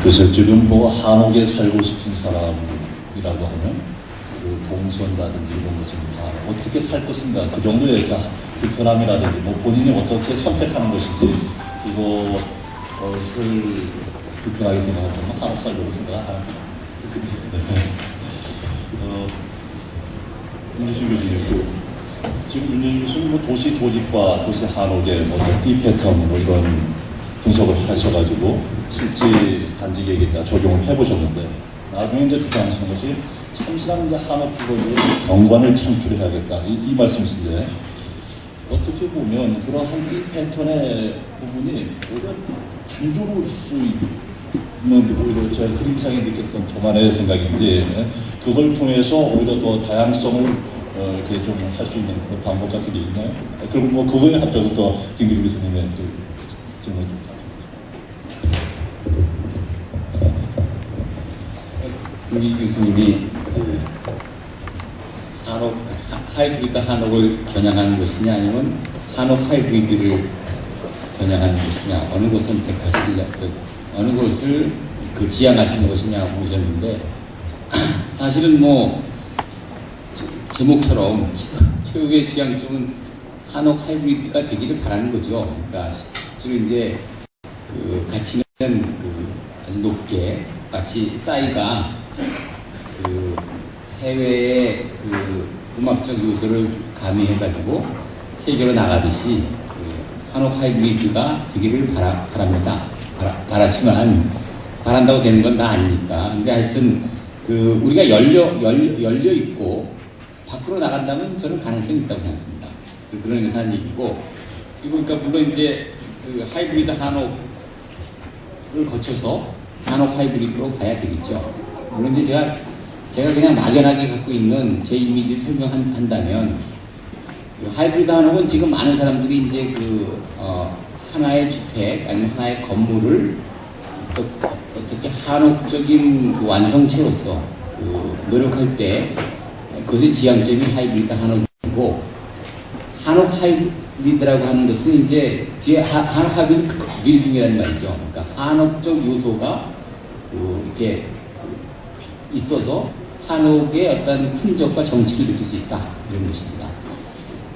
그래서 지금 뭐 한옥에 살고 싶은 사람이라고 하면 그 동선이라든지 이런 것은 다 어떻게 살 것인가 그 정도의 불편함이라든지 뭐 본인이 어떻게 선택하는 것인지 그것을 불편하게 생각하면 한옥 살려고 생각합니다. 윤재준 교수님, 지금 윤재준 교수님 뭐 도시 조직과 도시 한옥의 뭐 D 패턴 뭐 이런 분석을 하셔가지고 실제 단지계획에다 적용을 해보셨는데 나중에 이제 주장하신 것이 참신한 이제 한옥 주거지로 경관을 창출해야겠다 이 말씀이신데 어떻게 보면 그러한 D 패턴의 부분이 오히려 단조로울 수 있는 오히려 제가 그림상에 느꼈던 저만의 생각인지 그걸 통해서 오히려 더 다양성을 이렇게 좀 할 수 있는 그 방법 같은 게 있나요? 그리고 뭐 그거에 합쳐서 또 김기주 교수님의 질문 좀 김기주 교수님이 한옥, 하이브리드 한옥을 겨냥하는 것이냐 아니면 한옥 하이브리드를 겨냥하는 것이냐 어느 곳을 선택하시냐 어느 곳을 지향하시는 것이냐 물으셨는데 사실은 뭐 제목처럼 최후의 지향점은 한옥 하이브리드가 되기를 바라는 거죠. 그러니까 실제로 이제 그 가치는 아주 높게 마치 싸이가 그 해외의 그 음악적 요소를 가미해가지고 세계로 나가듯이 그 한옥 하이브리드가 되기를 바랍니다. 바랐지만 바란다고 되는 건 다 아니니까. 근데 하여튼 그 우리가 열려 있고 밖으로 나간다면 저는 가능성이 있다고 생각합니다. 그런 의미에서 한 얘기고. 그리고 그러니까 물론 이제 그 하이브리드 한옥을 거쳐서 한옥 하이브리드로 가야 되겠죠. 물론 이제 제가 그냥 막연하게 갖고 있는 제 이미지를 설명한다면 그 하이브리드 한옥은 지금 많은 사람들이 이제 하나의 주택 아니면 하나의 건물을 어떻게 한옥적인 그 완성체로서 노력할 때 그것의 지향점이 하이브리드 한옥이고 한옥 하이브리드라고 하는 것은 이제 뒤에 한옥 하이브리드 빌딩이라는 말이죠. 그러니까 한옥적 요소가 이렇게 있어서 한옥의 어떤 흔적과 정치를 느낄 수 있다 이런 것입니다.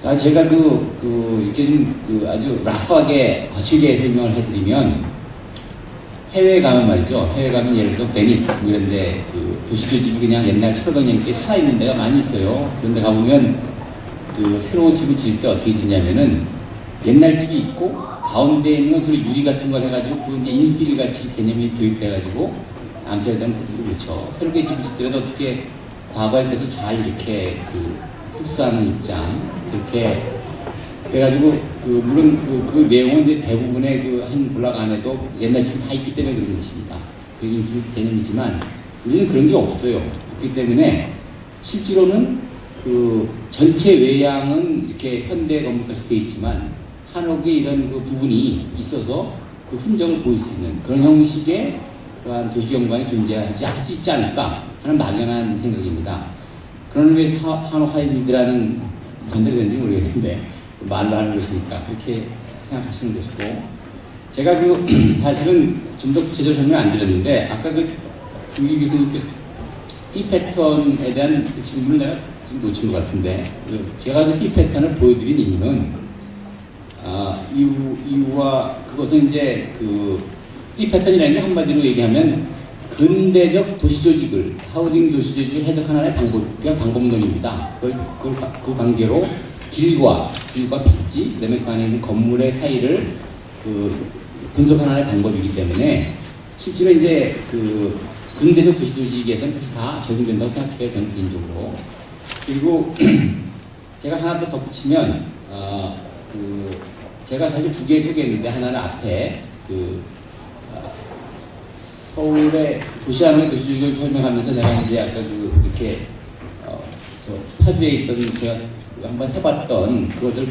자, 제가 이렇게 좀 아주 라프하게 거칠게 설명을 해드리면 해외에 가면 말이죠. 해외에 가면 예를 들어 베니스 이런데 도시조직이 그냥 옛날 철거년기에 살아있는 데가 많이 있어요. 그런데 가보면 새로운 집을 지을 때 어떻게 짓냐면은 옛날 집이 있고 가운데에 있는 주로 유리 같은 걸 해가지고 그 이제 인필 같이 개념이 도입돼가지고 암스테르담 그렇죠. 새롭게 집을 짓더라도 어떻게 과거에 비해서 잘 이렇게 흡수하는 입장 그렇게 그래가지고 물론 그 내용은 이제 대부분의 한 블락 안에도 옛날 집이 다 있기 때문에 그런 것입니다. 그게 개념이지만 우리는 그런 게 없어요. 그렇기 때문에 실제로는 전체 외양은 이렇게 현대 건물까지 되어 있지만 한옥의 이런 부분이 있어서 그 흔적을 보일 수 있는 그런 형식의 그러한 도시경관이 존재하지 있지 않을까 하는 막연한 생각입니다. 그런 의미에서 한옥 하이브리드라는 전달이 되는지 모르겠는데 말로 하는 것이니까 그렇게 생각하시는 것이고 제가 사실은 좀 더 구체적으로 설명 안 드렸는데 아까 김기주 교수님께서 D 패턴에 대한 질문을 내가 좀 놓친 것 같은데 제가 D 패턴을 보여드린 이유는 이유와 그것은 이제 D 패턴이라는 게 한마디로 얘기하면 근대적 도시조직을 하우징 도시조직을 해석하는 하나의 방법론입니다. 그 관계로 길과 필지, 그다음에 그 안에 있는 건물의 사이를 분석하는 하나의 방법이기 때문에 실제로 이제 근대적 도시조직에서는 다 적용된다고 생각해요, 저는 개인적으로. 그리고 제가 하나 더 덧붙이면 제가 사실 두 개 소개했는데 하나는 앞에 서울의 도시안의 도시조직을 설명하면서 내가 이제 아까 이렇게 파주에 있던 제가 한번 해봤던 그것을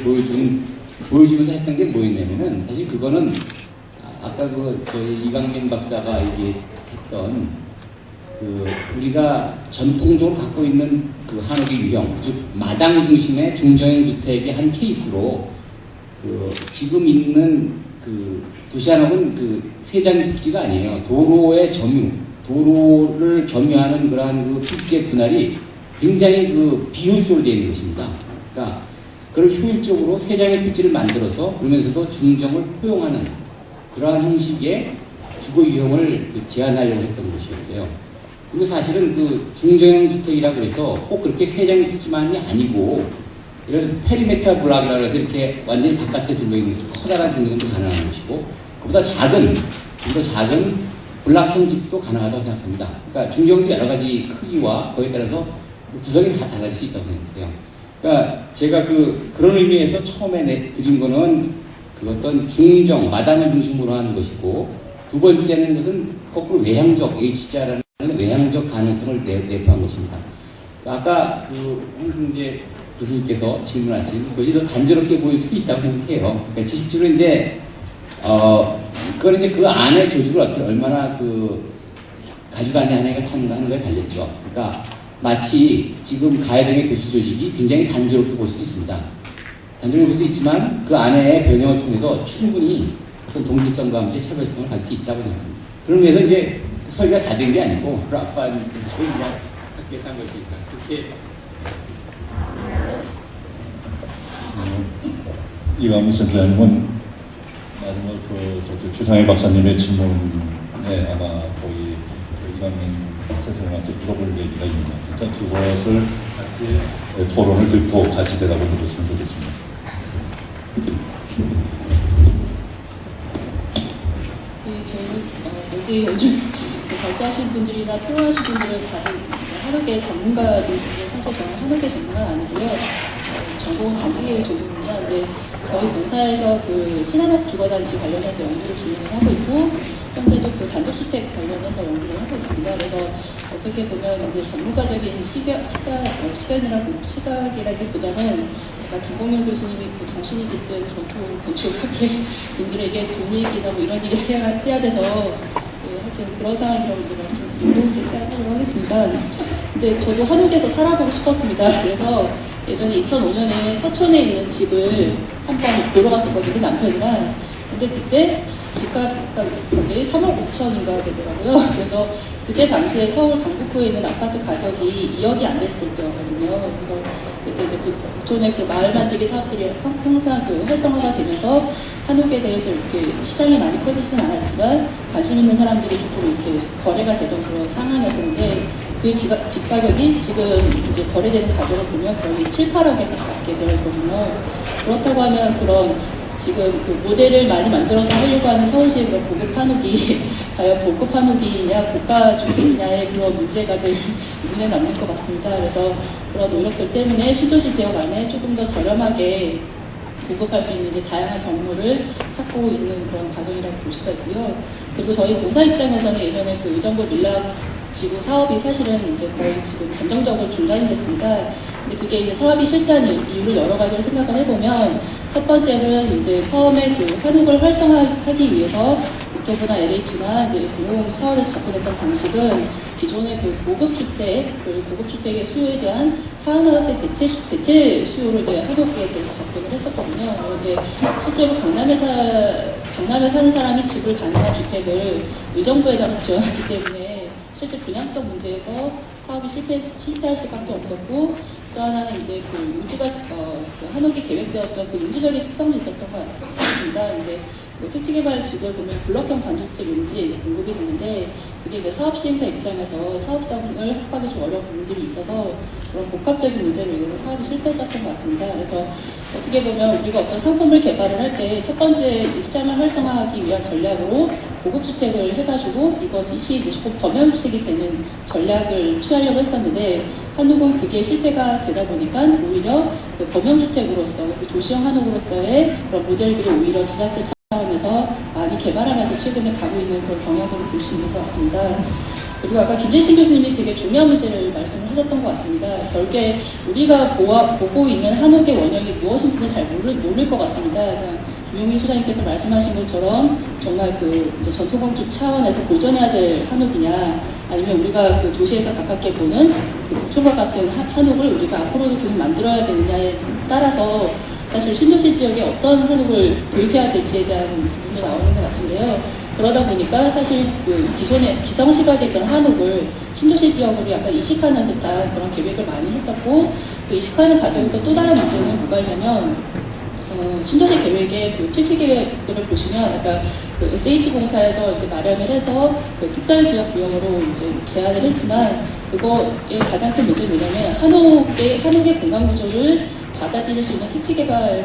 보여주면서 했던 게 뭐였냐면은 사실 그거는 아까 저희 이강민 박사가 얘기했던 우리가 전통적으로 갖고 있는 한옥의 유형, 즉 마당 중심의 중저형 주택의 한 케이스로 지금 있는 그 도시 한옥은 그 세장 필지가 아니에요. 도로의 점유, 도로를 점유하는 그러한 그 필지의 분할이 굉장히 그 비효율적으로 되어 있는 것입니다. 그러니까 그걸 효율적으로 세 장의 필지를 만들어서 그러면서도 중정을 포용하는 그러한 형식의 주거 유형을 제한하려고 했던 것이었어요. 그리고 사실은 그 중정형 주택이라 그래서 꼭 그렇게 세 장의 필지만이 아니고 이런 페리메타 블락이라 해서 이렇게 완전히 바깥에 둘러있는 커다란 중정도 가능한 것이고 그보다 작은, 좀 더 작은 블락형 집도 가능하다고 생각합니다. 그러니까 중정도 여러 가지 크기와 거기에 따라서 구성이 다 달라질 수 있다고 생각해요. 그러니까 제가 그런 의미에서 처음에 드린 거는 그 어떤 중정, 마당을 중심으로 하는 것이고 두 번째는 것은 거꾸로 외향적, H자라는 외향적 가능성을 내포한 것입니다. 아까 홍승재 교수님께서 질문하신 것이 더 단조롭게 보일 수도 있다고 생각해요. 그러니까 실제로 이제, 그건 이제 그 안의 조직을 얼마나 가지고 하느냐가 하는 거에 달렸죠. 그러니까 마치 지금 가야동의 교수 조직이 굉장히 단조롭게 볼 수도 있습니다. 단조롭게 볼 수 있지만 그 안의 변형을 통해서 충분히 어떤 동질성과 함께 차별성을 가질 수 있다고 생각합니다. 그런 의미에서 이제 설계가 다 된 게 아니고, 그 아빠 저희 그냥 학교에 한 것이니까. 그렇게. 이광민 센터장님은 마지막 최상희 박사님의 질문에 아마 거의 이광민 센터장한테 물어볼 얘기가 있는 것 같으니까 그것을 같이 토론을 듣고 같이 대답을 해줬으면 좋겠습니다. 네, 저희는 여기 요즘 발자하신 분들이나 토론하신 분들은 다들 한옥의 전문가들이신데 사실 저는 한옥의 전문가는 아니고요. 전공은 단지계획 전공입니다. 근데 저희 본사에서 신한옥 주거단지 관련해서 연구를 진행을 하고 있고 현재도 단독주택 관련해서 연구를 하고 있습니다. 그래서 어떻게 보면 이제 전문가적인 시각이라기보다는 김봉렬 교수님이 정신이 깃든 전통 건축학계인들에게 돈 얘기나 이런 얘기를 해야 돼서 하여튼 그런 상황이라고 이제 말씀드리고 시작하려고 하겠습니다. 근데 저도 한옥에서 살아보고 싶었습니다. 그래서 예전에 2005년에 서촌에 있는 집을 한번 보러 갔었거든요, 남편이랑. 근데 그때 집값 가격이 3억 5천인가 되더라고요. 그래서 그때 당시에 서울 강북구에 있는 아파트 가격이 2억이 안 됐을 때였거든요. 그래서 그때 이제 북촌의 마을 만들기 사업들이 항상 활성화가 되면서 한옥에 대해서 이렇게 시장이 많이 커지진 않았지만 관심 있는 사람들이 조금 이렇게 거래가 되던 그런 상황이었는데 그 집 가격이 지금 이제 거래되는 가격을 보면 거의 7, 8억에 가깝게 되어 있거든요. 그렇다고 하면 그런 지금 모델을 많이 만들어서 하려고 하는 서울시의 그런 고급 한옥이 과연 고급 한옥이냐 고가 주택이냐의 그런 문제가 늘 눈에 남는 것 같습니다. 그래서 그런 노력들 때문에 신도시 지역 안에 조금 더 저렴하게 공급할 수 있는 이제 다양한 경로를 찾고 있는 그런 과정이라고 볼 수가 있고요. 그리고 저희 공사 입장에서는 예전에 의정부 밀락 지구 사업이 사실은 이제 거의 지금 잠정적으로 중단이 됐습니다. 근데 그게 이제 사업이 실패한 이유를 여러 가지를 생각을 해보면 첫 번째는 이제 처음에 한옥을 활성화하기 위해서 국토부나 LH나 이제 공공 차원에서 접근했던 방식은 기존의 고급주택의 수요에 대한 타운하우스의 대체 수요를 이제 한옥에 대해서 접근을 했었거든요. 그런데 실제로 강남에 사는 사람이 집을 가능한 주택을 의정부에다가 지원하기 때문에 실제 분양성 문제에서 사업이 실패할 수밖에 없었고 또 하나는 이제 한옥이 계획되었던 용지적인 특성도 있었던 것 같습니다. 근데 택지개발지구를 보면 블록형 단독주택 용지에 공급이 되는데 그게 이제 사업 시행자 입장에서 사업성을 확보하기 좀 어려운 부분들이 있어서 그런 복합적인 문제로 인해서 사업이 실패했었던 것 같습니다. 그래서 어떻게 보면 우리가 어떤 상품을 개발을 할 때 첫 번째 이제 시장을 활성화하기 위한 전략으로 고급주택을 해가지고 이것이 이제 조금 범용주택이 되는 전략을 취하려고 했었는데 한옥은 그게 실패가 되다 보니까 오히려 범용주택으로서 도시형 한옥으로서의 그런 모델들을 오히려 지자체 차원에서 많이 개발하면서 최근에 가고 있는 그런 경향들을 볼 수 있는 것 같습니다. 그리고 아까 김재신 교수님이 되게 중요한 문제를 말씀을 하셨던 것 같습니다. 결국에 우리가 보고 있는 한옥의 원형이 무엇인지는 잘 모를 것 같습니다. 김용희 소장님께서 말씀하신 것처럼 정말 이제 전통건축 차원에서 보존해야 될 한옥이냐, 아니면 우리가 도시에서 가깝게 보는 북촌과 같은 한옥을 우리가 앞으로도 계속 만들어야 되느냐에 따라서 사실 신도시 지역에 어떤 한옥을 도입해야 될지에 대한 부분도 나오는 것 같은데요. 그러다 보니까 사실 그 기존에 기성시가지 있던 한옥을 신도시 지역으로 약간 이식하는 듯한 그런 계획을 많이 했었고, 그 이식하는 과정에서 또 다른 문제는 뭐가 있냐면, 신도시 계획의 그 필지 계획들을 보시면 아까 그 SH공사에서 이제 마련을 해서 그 특별지역구역으로 이제 제안을 했지만, 그거의 가장 큰 문제는 뭐냐면 한옥의 공간 구조를 받아들일 수 있는 필지 개발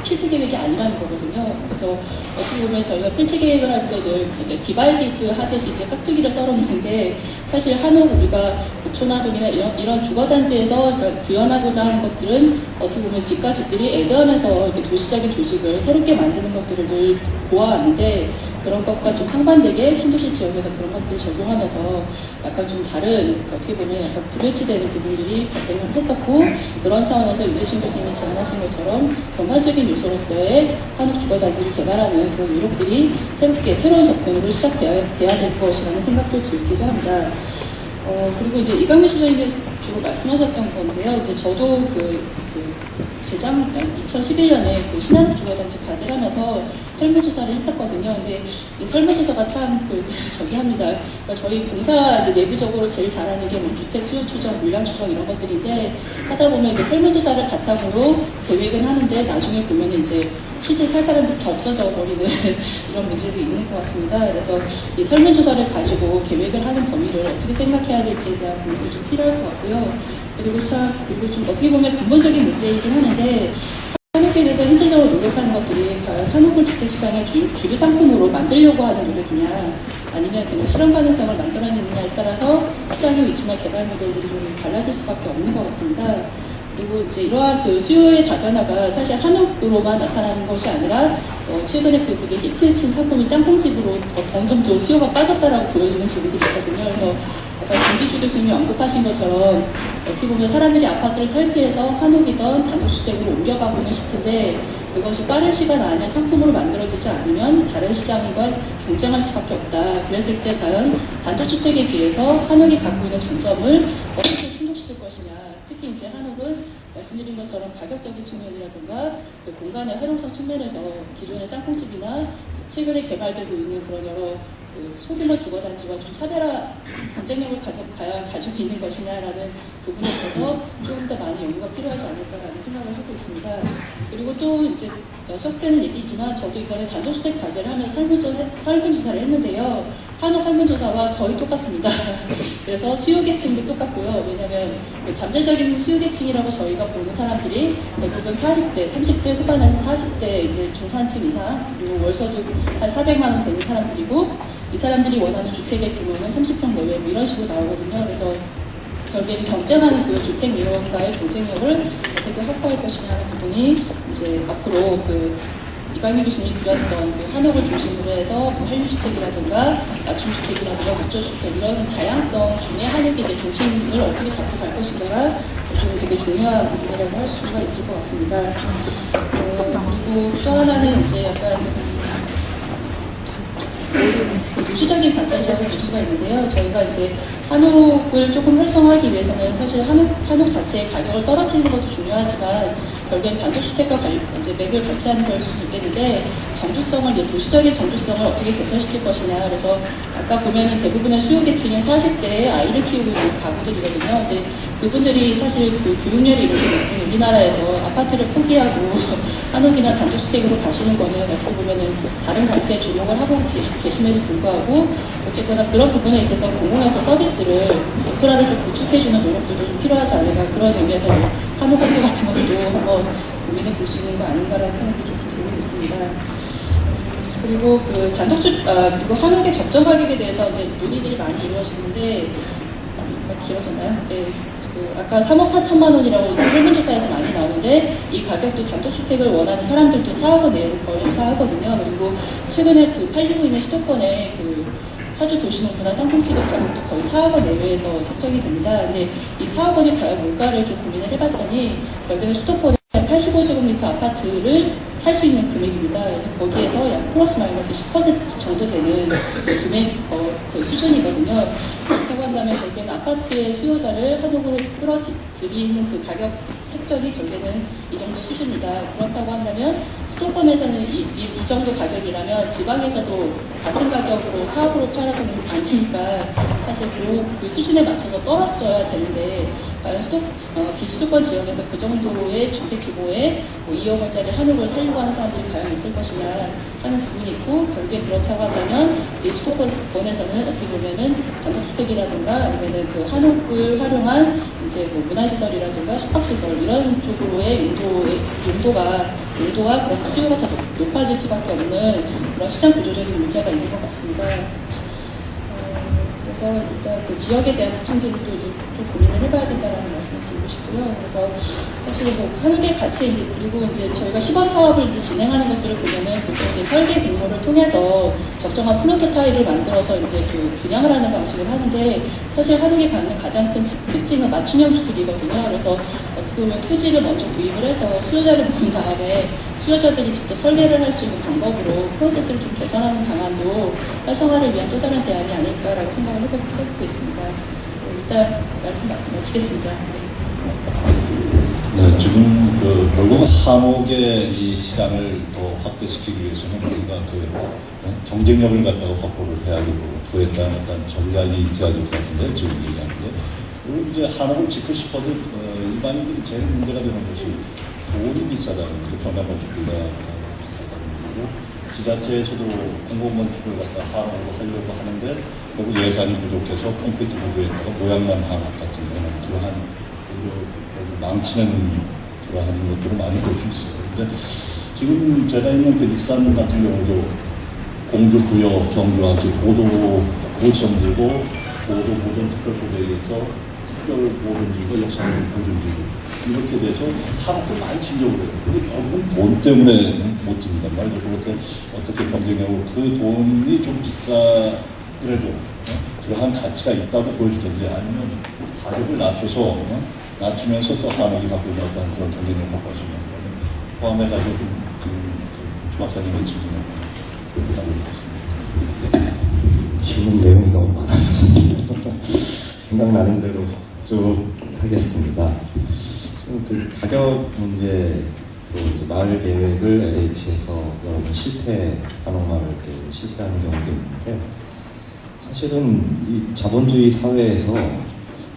필지 계획이 아니라는 거거든요. 그래서 어떻게 보면 저희가 필지 계획을 할 때는 디바이디드 하듯이 이제 깍두기를 썰어놓는데, 사실 한옥 우리가 목초나동이나 이런 주거단지에서 그러니까 구현하고자 하는 것들은 어떻게 보면 집과 집들이 애드하면서 이렇게 도시적인 조직을 새롭게 만드는 것들을 늘 보아왔는데, 그런 것과 좀 상반되게 신도시 지역에서 그런 것들을 적용하면서 약간 좀 다른, 어떻게 보면 약간 불일치되는 부분들이 발생을 했었고, 그런 차원에서 유대신 교수님이 제안하신 것처럼 경관적인 요소로서의 한옥 주거단지를 개발하는 그런 노력들이 새로운 접근으로 시작돼야 될 것이라는 생각도 들기도 합니다. 그리고 이제 이강민 소장님이 주로 말씀하셨던 건데요. 이제 저도 재작 2011년에 그 신한옥 주거단지 과제를 하면서 설문조사를 했었거든요. 근데 이 설문조사가 참 저기 합니다. 그러니까 저희 공사 이제 내부적으로 제일 잘하는 게 뭐 주택 수요 추정, 물량 추정 이런 것들인데, 하다 보면 이제 설문조사를 바탕으로 계획은 하는데 나중에 보면은 이제 실제 살 사람들이 다 없어져 버리는 이런 문제도 있는 것 같습니다. 그래서 이 설문조사를 가지고 계획을 하는 범위를 어떻게 생각해야 될지에 대한 고민도 좀 필요할 것 같고요. 그리고 좀 어떻게 보면 근본적인 문제이긴 하는데, 한옥에 대해서 현실적으로 노력하는 것들이 과연 한옥을 주택시장의 주류 상품으로 만들려고 하는 노력이냐, 아니면 그냥 실현 가능성을 만들어내느냐에 따라서 시장의 위치나 개발 모델들이 좀 달라질 수밖에 없는 것 같습니다. 그리고 이제 이러한 그 수요의 다변화가 사실 한옥으로만 나타나는 것이 아니라, 최근에 그게 히트친 상품이 땅콩집으로 점점 더 수요가 빠졌다라고 보여지는 부분이 있거든요. 그래서 약간 김기주 교수님이 언급하신 것처럼 어떻게 보면 사람들이 아파트를 탈피해서 한옥이던 단독주택으로 옮겨가고는 싶은데, 그것이 빠른 시간 안에 상품으로 만들어지지 않으면 다른 시장과 경쟁할 수밖에 없다. 그랬을 때 과연 단독주택에 비해서 한옥이 갖고 있는 장점을 어떻게 충족시킬 것이냐. 특히 이제 한옥은 말씀드린 것처럼 가격적인 측면이라든가 그 공간의 활용성 측면에서 기존의 땅콩집이나 최근에 개발되고 있는 그런 여러 소규모 주거단지와 좀 차별화 경쟁력을 가지고 있는 것이냐라는 부분에 있어서 조금 더 많은 연구가 필요하지 않을까라는 생각을 하고 있습니다. 그리고 또 이제 연속되는 얘기지만 저도 이번에 단독주택 과제를 하면서 설문조사를 했는데요. 한옥 설문조사와 거의 똑같습니다. 그래서 수요계층도 똑같고요. 왜냐하면 잠재적인 수요계층이라고 저희가 보는 사람들이 대부분 40대, 30대 후반에서 40대 이제 중산층 이상, 그리고 월소득 한 400만 원 되는 사람들이고, 이 사람들이 원하는 주택의 규모는 30평 내외 뭐 이런 식으로 나오거든요. 그래서 결국에는 경쟁하는 그 주택 민원과의 경쟁력을 어떻게 확보할 것이냐 하는 부분이 이제 앞으로 이강민 교수님이 그렸던 한옥을 중심으로 해서 한류주택이라든가 낮춤주택이라든가 목조주택 이런 다양성 중에 한옥의 이제 중심을 어떻게 잡고 갈 것인가가 좀 되게 중요한 부분이라고 할 수가 있을 것 같습니다. 그리고 또 하나는 이제 약간 도시적인 관점이라고 볼 수가 있는데요. 저희가 이제 한옥을 조금 활성화하기 위해서는 사실 한옥 자체의 가격을 떨어뜨리는 것도 중요하지만, 결국엔 단독주택과 이제 맥을 같이 하는 걸 수도 있겠는데, 도시적인 정주성을 어떻게 개선시킬 것이냐. 그래서 아까 보면은 대부분의 수요계층인 40대에 아이를 키우고 있는 가구들이거든요. 근데 그분들이 사실 교육열이 이렇게 높은 우리나라에서 아파트를 포기하고 한옥이나 단독주택으로 가시는 거는 어떻게 보면은 다른 가치에 주목을 하고 계심에도 불구하고, 어쨌거나 그런 부분에 있어서 공공에서 서비스를 인프라를 좀 구축해주는 노력들도 좀 필요하지 않을까, 그런 의미에서 한옥 학교 같은 것도 한번 고민해 볼 수 있는 거 아닌가라는 생각이 좀 들고 있습니다. 그리고 그리고 한옥의 적정 가격에 대해서 이제 논의들이 많이 이루어지는데, 길어졌나요? 네. 아까 3억 4천만 원이라고 설문조사에서 많이 나오는데, 이 가격도 단독주택을 원하는 사람들도 4억 원 내로 거의 흡사하거든요. 그리고 최근에 팔리고 있는 수도권의 파주 도시농구나 땅콩집의 가격도 거의 4억 원 내외에서 책정이 됩니다. 근데 이 4억 원이 과연 뭘까를 좀 고민을 해봤더니, 결국에는 수도권의 85제곱미터 아파트를 살 수 있는 금액입니다. 그래서 거기에서 약 플러스 마이너스 10% 정도 되는 금액 수준이거든요. 그렇다고 한다면 결국에는 아파트의 수요자를 한옥으로 끌어들이는 그 가격 확정이 결국에는 이 정도 수준이다. 그렇다고 한다면 수도권에서는 이 정도 가격이라면 지방에서도 같은 가격으로 사업으로 팔아서는 안 되니까 사실 그 수준에 맞춰서 떨어져야 되는데 과연 비수도권 지역에서 그 정도의 주택 규모의 뭐 2억 원짜리 한옥을 살려고 하는 사람들이 과연 있을 것이냐 하는 부분이 있고, 결국에 그렇다고 한다면 이 수도권에서는 어떻게 보면은 단독주택이라든가 아니면은 그 한옥을 활용한 이제 뭐 문화시설이라든가 숙박시설 이런 쪽으로의 용도와 그런 수요가 더 높아질 수밖에 없는 그런 시장 구조적인 문제가 있는 것 같습니다. 그래서 일단 그 지역에 대한 확장기를 또 고민을 해봐야 된다는 말씀을 드리고 싶고요. 그래서 사실 뭐 한옥의 가치, 그리고 이제 저희가 시범 사업을 이제 진행하는 것들을 보면은 보통 이제 설계 공모를 통해서 적정한 플로트 타일을 만들어서 이제 그 분양을 하는 방식을 하는데, 사실 한옥이 갖는 가장 큰 특징은 맞춤형 주택이거든요. 그래서 어떻게 보면 토지를 먼저 구입을 해서 수요자를 모은 다음에 수요자들이 직접 설계를 할 수 있는 방법으로 프로세스를 좀 개선하는 방안도 활성화를 위한 또 다른 대안이 아닐까라고 생각을 해보고 있습니다. 일단 말씀 마치겠습니다. 네, 지금 결국 한옥의 이 시장을 더 확대시키기 위해서는 우리가 경쟁력을 갖다가 확보를 해야 되고, 그에 따른 어떤 전략이 있어야 될 것 같은데, 지금 얘기하는 게. 그리고 이제 한옥을 짓고 싶어도 일반인들이 제일 문제가 되는 것이 돈이 비싸다는 게, 경남건축비가 비싸다는 거고, 지자체에서도 공공건축을 갖다 한옥으로 하려고 하는데 결국 예산이 부족해서 콘크리트 구조에다가 모양만 한옥 같은 거는 그러한 망치는 그러한 것들을 많이 볼 수 있어요. 근데 지금 제가 있는 그 익산 같은 경우도 공주부여 경주와 함께 고지정지고 고도보존 특별구역에서 특별보존지구 역사적 보존지구 이렇게 돼서 한옥도 많이 지려고 해요. 근데 결국은 돈 때문에 못 짓는단 말이죠. 그래서 어떻게 경쟁하고 그 돈이 좀 그래도 그러한 가치가 있다고 보여주든지, 아니면 가격을 낮추면서 또 한옥이 갖고 있는 어떤 그런 경쟁력을 바꿔주는 거를 포함해가지고 지금 박사님의 질문을 부탁드리겠습니다. 질문 내용이 너무 많아서 생각나는 대로 좀 하겠습니다. 지금 그 가격 문제, 또 이제 마을 계획을 LH에서 여러 번 한옥 마을 계획을 실패하는 경우도 있는데, 사실은 이 자본주의 사회에서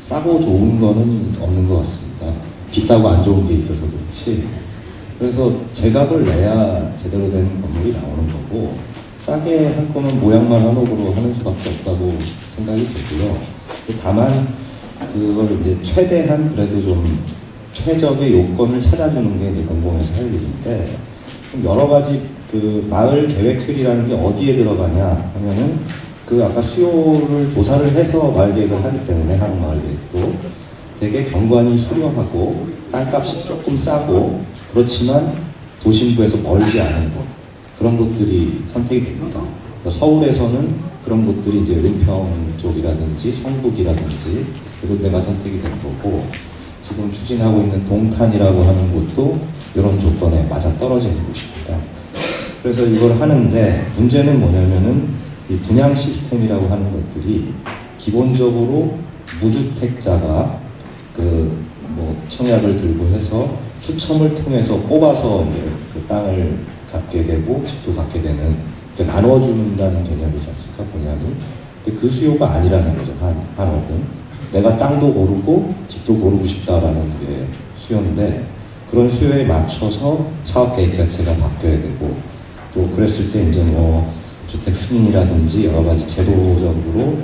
싸고 좋은 거는 없는 것 같습니다. 비싸고 안 좋은 게 있어서 그렇지. 그래서 제값을 내야 제대로 된 건물이 나오는 거고, 싸게 할 거면 모양만 한옥으로 하는 수밖에 없다고 생각이 들고요. 다만 그걸 이제 최대한 그래도 좀 최적의 요건을 찾아주는 게 이제 공공에서 할 일인데, 여러 가지 그 마을 계획틀이라는 게 어디에 들어가냐 하면은 그 아까 수요를 조사를 해서 마을 계획을 하기 때문에 한옥 마을 계획도 되게 경관이 수려하고 땅값이 조금 싸고, 그렇지만 도심부에서 멀지 않은 곳, 그런 곳들이 선택이 됩니다. 그러니까 서울에서는 그런 곳들이 이제 은평 쪽이라든지 성북이라든지 그런 데가 선택이 된 거고, 지금 추진하고 있는 동탄이라고 하는 곳도 이런 조건에 맞아 떨어지는 곳입니다. 그래서 이걸 하는데 문제는 뭐냐면은 이 분양 시스템이라고 하는 것들이 기본적으로 무주택자가 청약을 들고 해서 추첨을 통해서 뽑아서 이제 그 땅을 갖게 되고 집도 갖게 되는, 나눠준다는 개념이지 않습니까, 분양이. 근데 그 수요가 아니라는 거죠, 한옥은. 내가 땅도 고르고 집도 고르고 싶다라는 게 수요인데, 그런 수요에 맞춰서 사업 계획 자체가 바뀌어야 되고, 또 그랬을 때 이제 주택 승인이라든지 여러 가지 제도적으로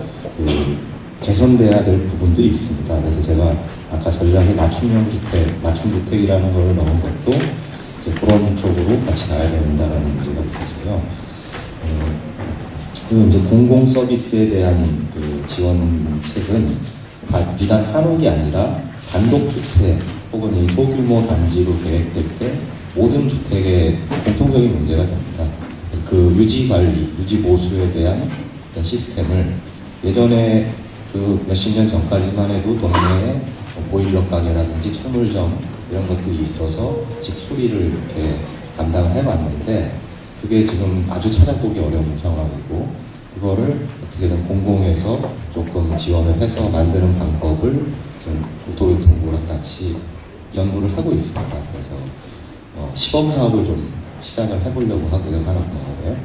개선돼야 될 부분들이 있습니다. 그래서 제가 아까 전략에 맞춤형 주택, 맞춤주택이라는 걸 넣은 것도 이제 그런 쪽으로 같이 가야 된다는 문제가 있어서요. 그리고 이제 공공 서비스에 대한 그 지원책은 비단 한옥이 아니라 단독주택 혹은 이 소규모 단지로 계획될 때 모든 주택의 공통적인 문제가 됩니다. 그 유지 관리, 유지 보수에 대한 어떤 시스템을 예전에 그 몇십 년 전까지만 해도 동네에 보일러 가게라든지 철물점 이런 것들이 있어서 집 수리를 이렇게 담당을 해왔는데, 그게 지금 아주 찾아보기 어려운 상황이고, 그거를 어떻게든 공공에서 조금 지원을 해서 만드는 방법을 좀 도교통부랑 같이 연구를 하고 있습니다. 그래서 시범 사업을 좀 시작을 해보려고 하고요, 한옥마을에.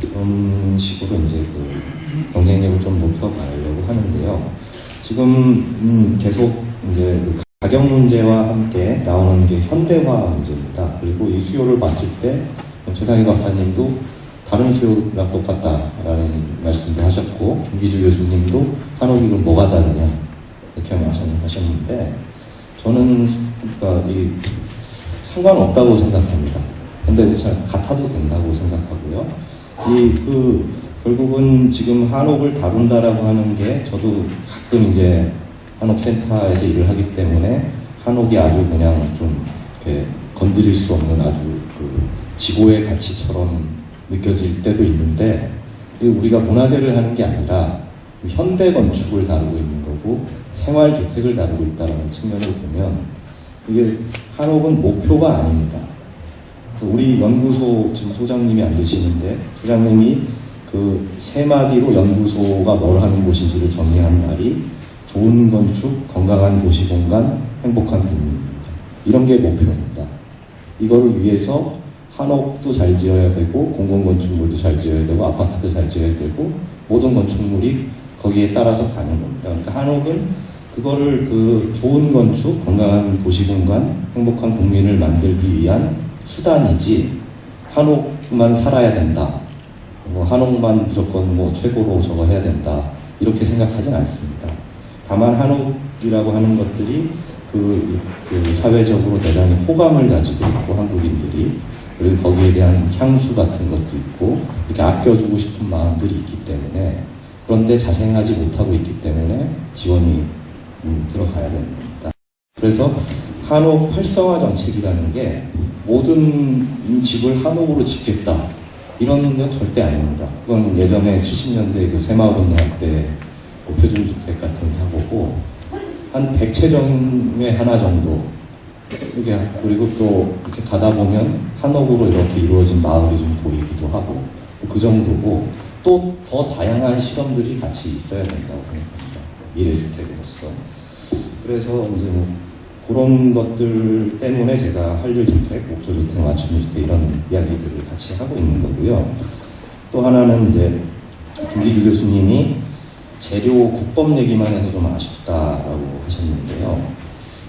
그런 식으로 이제 그 경쟁력을 좀 높여가려고 하는데요. 지금 계속 이제 그 가격 문제와 함께 나오는 게 현대화 문제입니다. 그리고 이 수요를 봤을 때 최상희 박사님도 다른 수요랑 똑같다라는 말씀도 하셨고, 김기주 교수님도 한옥이 그럼 뭐가 다르냐 이렇게 하셨는데, 저는 그러니까 이 상관없다고 생각합니다. 근데 잘 같아도 된다고 생각하고요. 결국은 지금 한옥을 다룬다라고 하는 게, 저도 가끔 이제 한옥센터에서 일을 하기 때문에 한옥이 아주 그냥 좀 이렇게 건드릴 수 없는 아주 그 지고의 가치처럼 느껴질 때도 있는데, 우리가 문화재를 하는 게 아니라 현대 건축을 다루고 있는 거고 생활주택을 다루고 있다는 측면을 보면 이게 한옥은 목표가 아닙니다. 우리 연구소 지금 소장님이 안 계시는데, 소장님이 그 세 마디로 연구소가 뭘 하는 곳인지를 정리한 말이 좋은 건축, 건강한 도시공간, 행복한 국민입니다. 이런 게 목표입니다. 이거를 위해서 한옥도 잘 지어야 되고, 공공건축물도 잘 지어야 되고, 아파트도 잘 지어야 되고, 모든 건축물이 거기에 따라서 가는 겁니다. 그러니까 한옥은 그거를 그 좋은 건축, 건강한 도시공간, 행복한 국민을 만들기 위한 수단이지, 한옥만 살아야 된다, 한옥만 무조건 최고로 저거 해야 된다, 이렇게 생각하진 않습니다. 다만 한옥이라고 하는 것들이 그 사회적으로 대단히 호감을 가지고 있고, 한국인들이, 그리고 거기에 대한 향수 같은 것도 있고, 이렇게 아껴주고 싶은 마음들이 있기 때문에, 그런데 자생하지 못하고 있기 때문에 지원이 들어가야 됩니다. 그래서 한옥 활성화 정책이라는 게 모든 집을 한옥으로 짓겠다, 이런 건 절대 아닙니다. 그건 예전에 70년대 그 새마을운동 때 그 표준주택 같은 사고고, 한 100채 중에 하나 정도, 그리고 또 이렇게 가다 보면 한옥으로 이렇게 이루어진 마을이 좀 보이기도 하고, 그 정도고, 또 더 다양한 실험들이 같이 있어야 된다고 생각합니다. 미래주택으로서. 그래서 이제 그런 것들 때문에 제가 한류주택, 목조주택, 맞춤주택 이런 이야기들을 같이 하고 있는 거고요. 또 하나는 이제 김기주 교수님이 재료 국법 얘기만 해서 좀 아쉽다라고 하셨는데요.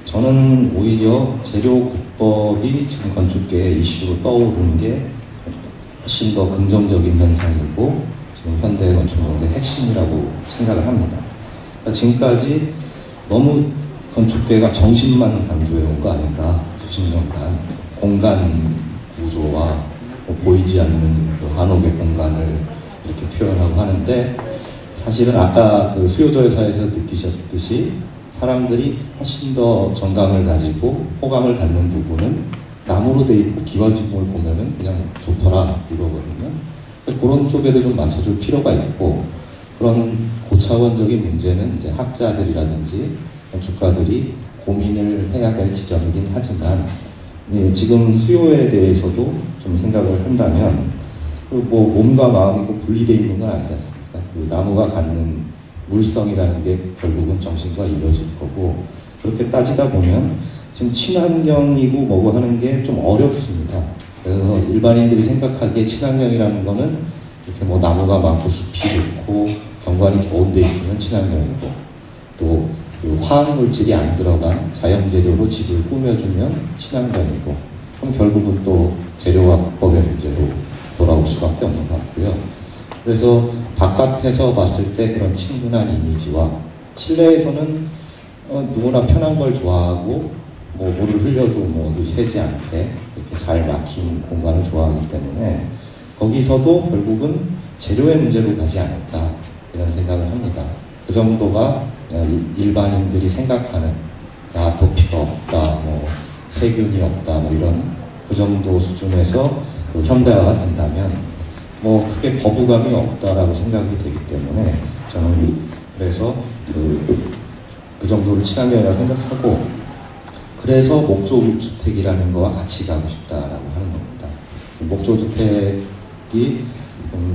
저는 오히려 재료 국법이 지금 건축계의 이슈로 떠오르는 게 훨씬 더 긍정적인 현상이고, 지금 현대 건축의 핵심이라고 생각을 합니다. 그러니까 지금까지 너무 건축계가 정신만 강조해온 거 아닌가, 수십 년간 공간 구조와 보이지 않는 그 한옥의 공간을 이렇게 표현하고 하는데, 사실은 아까 그 수요조사에서 느끼셨듯이 사람들이 훨씬 더 정감을 가지고 호감을 갖는 부분은 나무로 돼 있고 기와지붕을 보면은 그냥 좋더라 이거거든요. 그런 쪽에도 좀 맞춰줄 필요가 있고, 그런 고차원적인 문제는 이제 학자들이라든지 건축가들이 고민을 해야 될 지점이긴 하지만, 지금 수요에 대해서도 좀 생각을 한다면, 몸과 마음이 꼭 분리되어 있는 건 아니지 않습니까? 그 나무가 갖는 물성이라는 게 결국은 정신과 이어질 거고, 그렇게 따지다 보면 지금 친환경이고 뭐고 하는 게 좀 어렵습니다. 그래서 일반인들이 생각하기에 친환경이라는 거는 이렇게 나무가 많고 숲이 좋고 경관이 좋은 데 있으면 친환경이고, 또 그 화학물질이 안 들어간 자연재료로 집을 꾸며주면 친환경이고, 그럼 결국은 또 재료와 국법의 문제로 돌아올 수밖에 없는 것 같고요. 그래서 바깥에서 봤을 때 그런 친근한 이미지와, 실내에서는 누구나 편한 걸 좋아하고, 물을 흘려도 어디 새지 않게 이렇게 잘 막힌 공간을 좋아하기 때문에, 거기서도 결국은 재료의 문제로 가지 않을까, 이런 생각을 합니다. 그 정도가 일반인들이 생각하는 아토피가 없다, 세균이 없다, 이런 그 정도 수준에서 그 현대화가 된다면 크게 거부감이 없다라고 생각이 되기 때문에, 저는 그래서 그 정도를 친환경이라고 생각하고, 그래서 목조주택이라는 거와 같이 가고 싶다라고 하는 겁니다. 목조주택이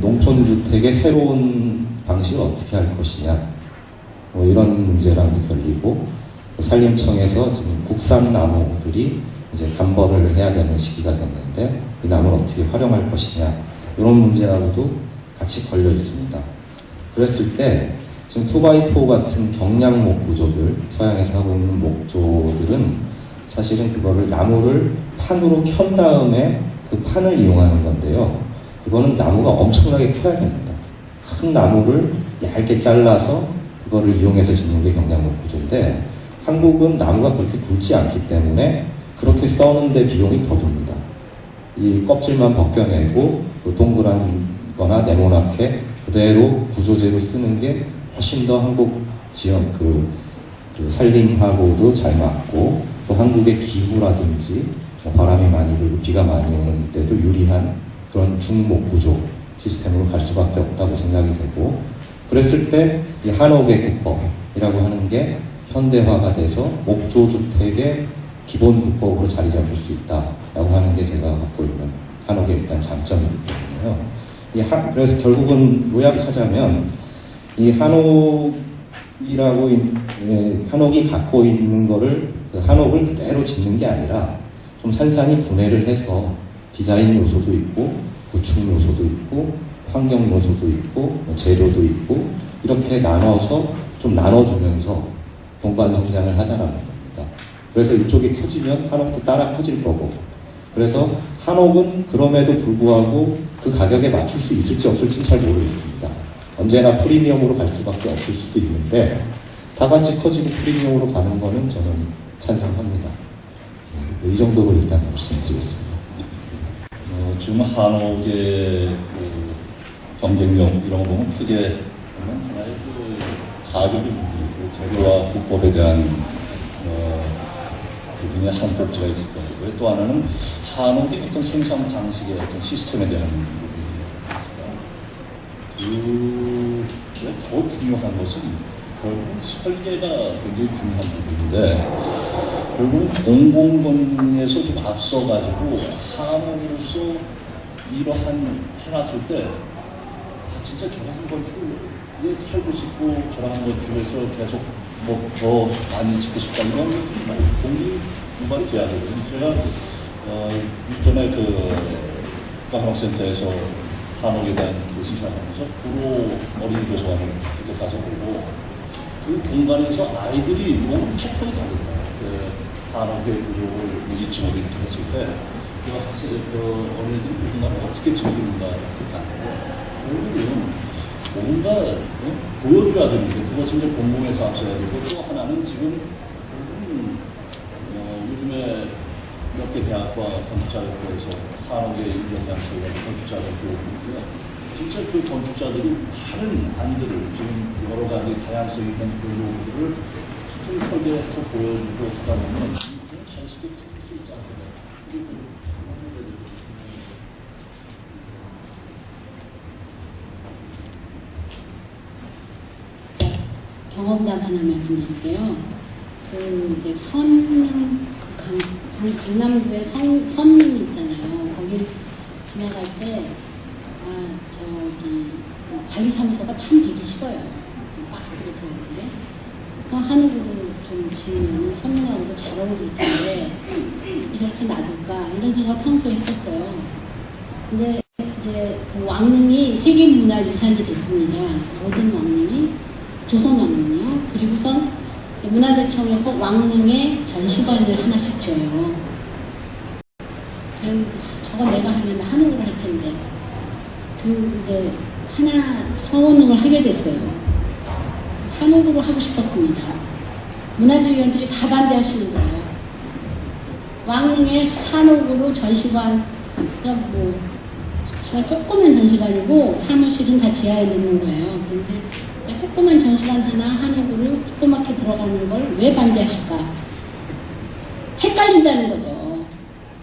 농촌주택의 새로운 방식을 어떻게 할 것이냐, 이런 문제랑도 걸리고, 산림청에서 지금 국산 나무들이 이제 감벌을 해야 되는 시기가 됐는데 이 나무를 어떻게 활용할 것이냐 이런 문제하고도 같이 걸려 있습니다. 그랬을 때 지금 2x4 같은 경량목 구조들, 서양에서 하고 있는 목조들은 사실은 그거를 나무를 판으로 켠 다음에 그 판을 이용하는 건데요. 그거는 나무가 엄청나게 커야 됩니다. 큰 나무를 얇게 잘라서 그거를 이용해서 짓는 게 경량목 구조인데 한국은 나무가 그렇게 굵지 않기 때문에 그렇게 써는데 비용이 더 듭니다. 이 껍질만 벗겨내고 그 동그란 거나 네모나게 그대로 구조재로 쓰는 게 훨씬 더 한국 지역 그 산림하고도 잘 맞고 또 한국의 기후라든지 바람이 많이 불고 비가 많이 오는 때도 유리한 그런 중목 구조 시스템으로 갈 수밖에 없다고 생각이 되고 그랬을 때 이 한옥의 국법이라고 하는 게 현대화가 돼서 목조 주택의 기본 국법으로 자리 잡을 수 있다라고 하는 게 제가 갖고 있는 한옥의 일단 장점이거든요. 그래서 결국은 요약하자면 이 한옥이 갖고 있는 거를 그 한옥을 그대로 짓는 게 아니라 좀 산산이 분해를 해서 디자인 요소도 있고 구축 요소도 있고 환경 요소도 있고 재료도 있고 이렇게 나눠서 좀 나눠주면서 동반 성장을 하자는 겁니다. 그래서 이쪽이 커지면 한옥도 따라 커질 거고 그래서 한옥은 그럼에도 불구하고 그 가격에 맞출 수 있을지 없을지는 잘 모르겠습니다. 언제나 프리미엄으로 갈 수밖에 없을 수도 있는데 다 같이 커지고 프리미엄으로 가는 거는 저는 찬성합니다. 이 정도로 일단 말씀드리겠습니다. 지금 한옥의 그 경쟁력 이런 거 보면 크게 하나의 그 가격이 문제이고 재료와 국법에 대한 부분에 한 꼭지가 있을 거고요. 또 하나는 한옥의 어떤 생산 방식의 어떤 시스템에 대한 부분이 더 중요한 것은 결국 설계가 굉장히 중요한 부분인데 결국 공공건에서 좀 앞서가지고 한옥으로서 이러한 해놨을 때 진짜 저런 건축에 살고 싶고 저런 건축에서 계속 뭐 더 많이 짓고 싶다 이런 것들이 뭐 공이 유발이 돼야 되거든요. 제가 이전에 그 국가한옥센터에서 한옥에 대한 그 신청하면서 구로 어린이 도서관을 그때 가서 보고 그 공간에서 아이들이 너무 패턴이 다르더라고요. 그 한옥의 구조를 이쯤으로 이렇게 했을 때 그 어린이들이 그 공간을 어떻게 즐기는가 이렇게 봤는데 결국은 뭔가 보여줘야 되는데 그것을 이제 공공에서 앞서야 되고 또 하나는 지금 요즘에 몇 개 대학과 건축자학교에서 한옥의 인정장치가 건축자들 교육인데요. 진짜 그 건축자들이 많은 안들을 지금 여러 가지 다양성이 있는 그 요구들을 시스템 설계해서 보여주고 하다 보면 자연스럽게 풀릴 수 있지 않겠나. 경험담 하나 말씀드릴게요. 그 이제 강남구에 선림 있잖아요. 거기를 지나갈 때 저기 관리사무소가 참 되기 싫어요. 박스로 들어있는데 그 한옥으로 좀 지으면 선림하고도 잘 어울릴 텐데 이렇게 놔둘까 이런 생각을 평소에 했었어요. 근데 이제 그 왕릉이 세계문화유산이 됐습니다. 모든 왕릉이 조선 왕릉이요. 그리고선 문화재청에서 왕릉에 전시관을 하나씩 지어요. 그럼 저거 내가 하면 한옥으로 할 텐데 이제 하나 서원을 하게 됐어요. 한옥으로 하고 싶었습니다. 문화재위원들이 다 반대하시는 거예요. 왕릉에 한옥으로 전시관, 그냥 뭐 조그만 전시관이고 사무실은 다 지하에 넣는 거예요. 그런데 조그만 전시관 하나 한옥으로 조그맣게 들어가는 걸 왜 반대하실까? 헷갈린다는 거죠.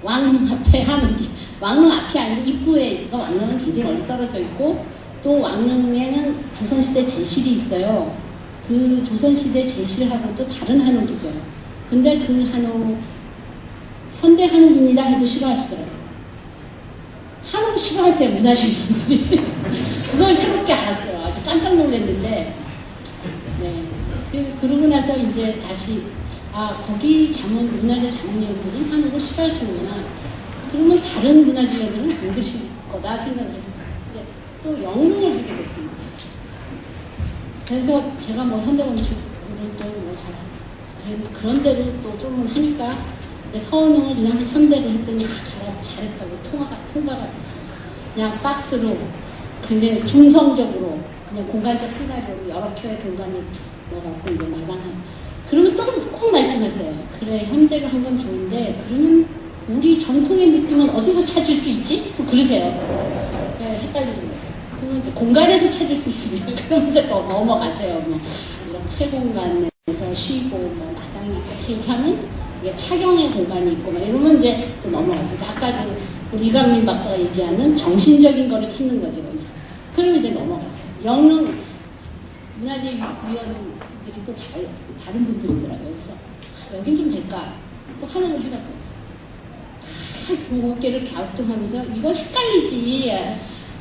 왕릉 앞에 한옥이, 왕릉 앞이 아니고 입구에 있어서 왕릉은 굉장히 멀리 떨어져 있고 또 왕릉에는 조선시대 제실이 있어요. 그 조선시대 제실하고도 다른 한옥이죠. 근데 그 한옥, 현대 한옥입니다 해도 싫어하시더라고요. 한옥 싫어하세요, 문화재위원들이. 그걸 새롭게 알았어요. 아주 깜짝 놀랐는데, 네. 그러고 나서 이제 다시 아, 거기 문화재 자문위원들은 한옥을 싫어하시는구나. 그러면 다른 문화재위원들은 안 그러실 거다 생각을 했어요. 이제 또 영릉을 하게 됐습니다. 그래서 제가 뭐 현대건축을 또뭐잘 그런 데를 또 좀 하니까 서원을 그냥 현대로 했더니 잘했다고 통과가 됐어요. 그냥 박스로 굉장히 중성적으로 그냥 공간적 시나리오로 여러 켜의 공간을 넣어갖고 이제 마당하고 그러면 또 꼭 말씀하세요. 그래 현대로 한 건 좋은데 그러면 우리 전통의 느낌은 어디서 찾을 수 있지? 또 그러세요. 네, 헷갈리는 거죠. 그러면 이제 공간에서 찾을 수 있습니다. 그러면 이제 또 넘어가세요. 뭐 이런 폐공간에서 쉬고 뭐 마당이 있고 이렇게 하면 이게 착용의 공간이 있고 막 이러면 이제 또 넘어가세요. 아까 우리 이강민 박사가 얘기하는 정신적인 거를 찾는 거죠. 거기서. 그러면 이제 넘어가세요. 영릉 문화재위원들이 또 다른 분들이더라고요. 그래서 여긴 좀 될까? 또 한옥을 해갖고 있어요. 그 어깨를 갸우뚱하면서 이거 헷갈리지.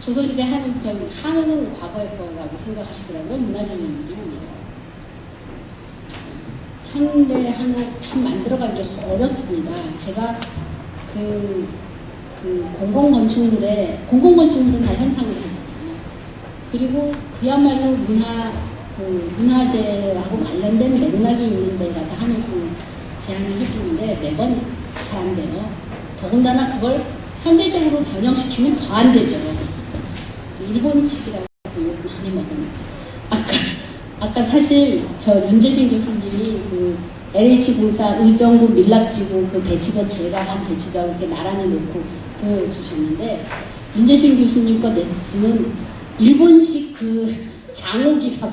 조선시대 한옥은 과거일 거라고 생각하시더라고요. 문화재위원들이. 현대 한옥 참 만들어가기 어렵습니다. 제가 공공건축물은 다 현상으로 하잖아요. 그리고 그야말로 문화재하고 관련된 맥락이 있는 데 가서 한옥을 제안을 해주는데 매번 잘 안 돼요. 더군다나 그걸 현대적으로 변형시키면 더 안 되죠. 일본식이라고 욕 많이 먹으니까. 아까 사실 저 윤재신 교수님이 그 LH공사 의정부 밀랍지구 그 배치도 제가 한 배치도 이렇게 나란히 놓고 보여주셨는데 윤재신 교수님 거 냈으면 일본식 그 장옥이라고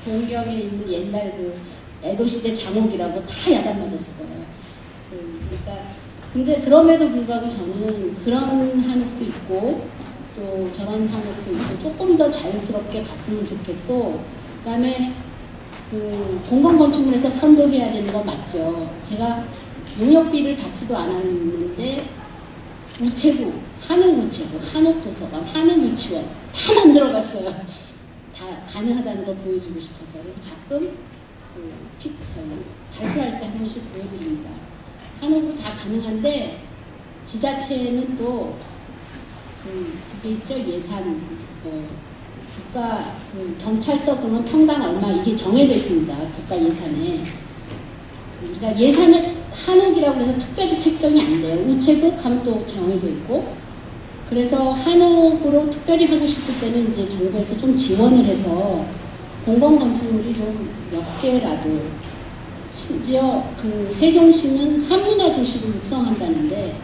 동경에 있는 옛날 그 에도시대 장옥이라고 다 야단 맞았을 거예요. 그러니까 근데 그럼에도 불구하고 저는 그런 한옥도 있고 또 저런 한옥도 있고 조금 더 자연스럽게 갔으면 좋겠고 그다음에 그 공공건축물에서 선도해야 되는 건 맞죠. 제가 용역비를 받지도 않았는데 우체국, 한옥우체국, 한옥도서관, 한옥유치원 다 만들어봤어요. 다 가능하다는 걸 보여주고 싶어서. 그래서 가끔 발표할 때 한 번씩 보여드립니다. 한옥으로 다 가능한데 지자체는 또 그게 있죠. 예산, 국가 경찰서 보면 평당 얼마 이게 정해져 있습니다. 국가 예산에. 그러니까 예산은 한옥이라고 해서 특별히 책정이 안 돼요. 우체국 하면 또 정해져 있고. 그래서 한옥으로 특별히 하고 싶을 때는 이제 정부에서 좀 지원을 해서 공공건축물이 좀 몇 개라도 심지어 세종시는 한문화 도시를 육성한다는데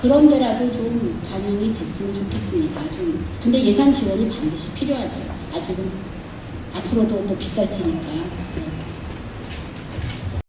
그런 데라도 좀 반영이 됐으면 좋겠습니다. 근데 예산 지원이 반드시 필요하죠. 아직은 앞으로도 또 비쌀 테니까.